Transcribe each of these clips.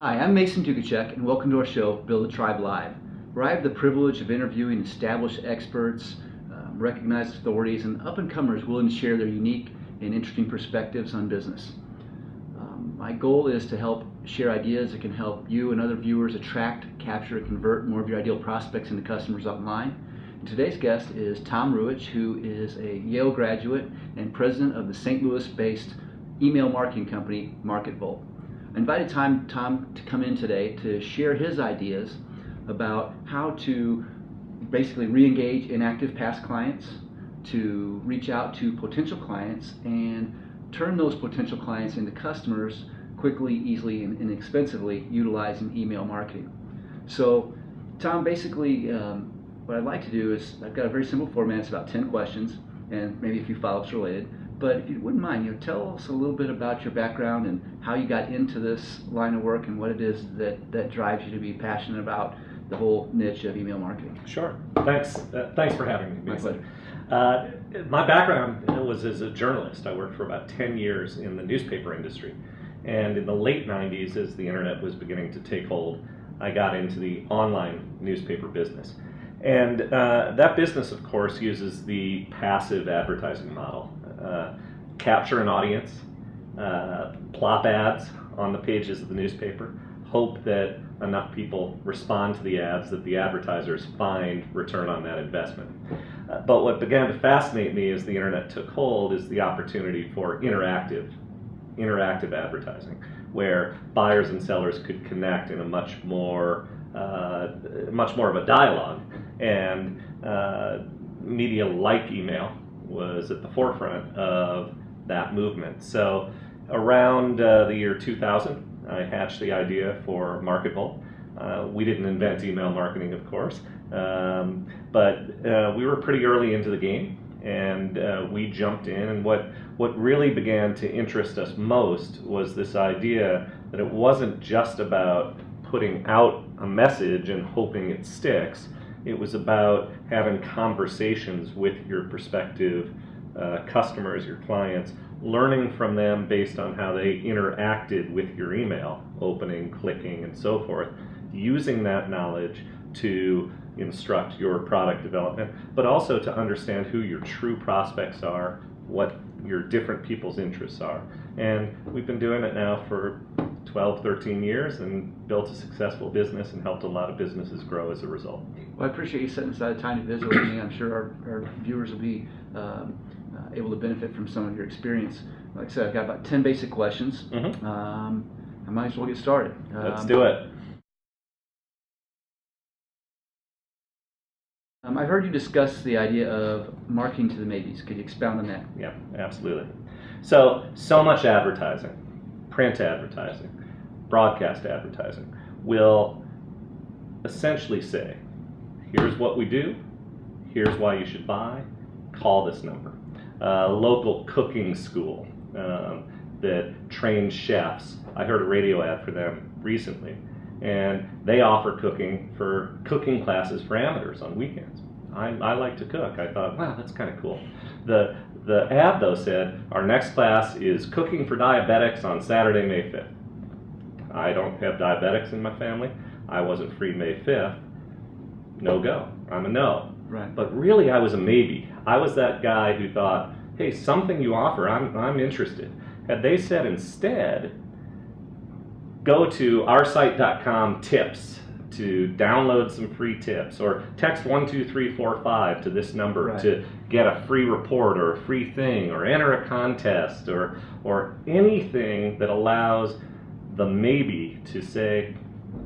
Hi, I'm Mason Dukacek, and welcome to our show, Build a Tribe Live, where I have the privilege of interviewing established experts, recognized authorities, and up-and-comers willing to share their unique and interesting perspectives on business. My goal is to help share ideas that can help you and other viewers attract, capture, and convert more of your ideal prospects into customers online. And today's guest is Tom Ruwitch, who is a Yale graduate and president of the St. Louis-based email marketing company, MarketVolt. I invited Tom to come in today to share his ideas about how to basically re-engage inactive past clients, to reach out to potential clients, and turn those potential clients into customers quickly, easily, and inexpensively utilizing email marketing. So, Tom, basically, what I'd like to do is, I've got a very simple format. It's about 10 questions and maybe a few follow-ups related. But if you wouldn't mind, tell us a little bit about your background and how you got into this line of work and what it is that drives you to be passionate about the whole niche of email marketing. Sure. Thanks. Thanks for having me. My pleasure. My background was as a journalist. I worked for about 10 years in the newspaper industry. And in the late 90s, as the internet was beginning to take hold, I got into the online newspaper business. And that business, of course, uses the passive advertising model. Capture an audience, plop ads on the pages of the newspaper, hope that enough people respond to the ads that the advertisers find return on that investment. But what began to fascinate me as the internet took hold is the opportunity for interactive advertising, where buyers and sellers could connect in a much more of a dialogue, and media like email was at the forefront of that movement. So around the year 2000, I hatched the idea for MarketVolt. We didn't invent email marketing, of course, but we were pretty early into the game, and we jumped in. And what really began to interest us most was this idea that it wasn't just about putting out a message and hoping it sticks. It was about having conversations with your prospective customers, your clients, learning from them based on how they interacted with your email, opening, clicking, and so forth, using that knowledge to instruct your product development, but also to understand who your true prospects are, what your different people's interests are. And we've been doing it now for 12, 13 years and built a successful business and helped a lot of businesses grow as a result. Well, I appreciate you setting aside time to visit with me. I'm sure our viewers will be able to benefit from some of your experience. Like I said, I've got about 10 basic questions. Mm-hmm. I might as well get started. Let's do it. I've heard you discuss the idea of marketing to the maybes. Could you expound on that? Yeah, absolutely. So much advertising, print advertising, broadcast advertising will essentially say, here's what we do, here's why you should buy, call this number. Local cooking school that trains chefs. I heard a radio ad for them recently, and they offer cooking classes for amateurs on weekends. I like to cook. I thought, wow, that's kind of cool. The ad, though, said, our next class is cooking for diabetics on Saturday, May 5th. I don't have diabetics in my family. I wasn't free May 5th. No go. I'm a no. Right. But really, I was a maybe. I was that guy who thought, hey, something you offer, I'm interested. Had they said instead, go to oursite.com tips to download some free tips, or text 12345 to this number right. to get a free report or a free thing, or enter a contest, or anything that allows the maybe to say,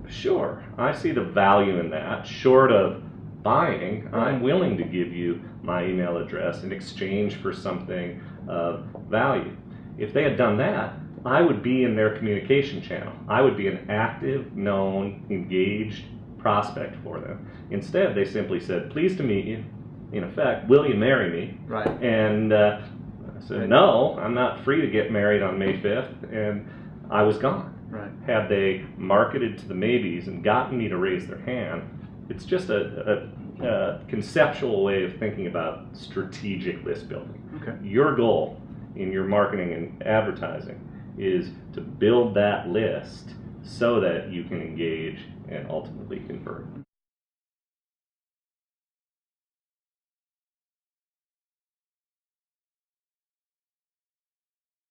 sure, I see the value in that. Short of buying, I'm willing to give you my email address in exchange for something of value. If they had done that, I would be in their communication channel. I would be an active, known, engaged prospect for them. Instead, they simply said, pleased to meet you. In effect, will you marry me? Right. And I said, no, I'm not free to get married on May 5th. And I was gone. Right. Had they marketed to the maybes and gotten me to raise their hand, it's just a conceptual way of thinking about strategic list building. Okay. Your goal in your marketing and advertising is to build that list so that you can engage and ultimately convert.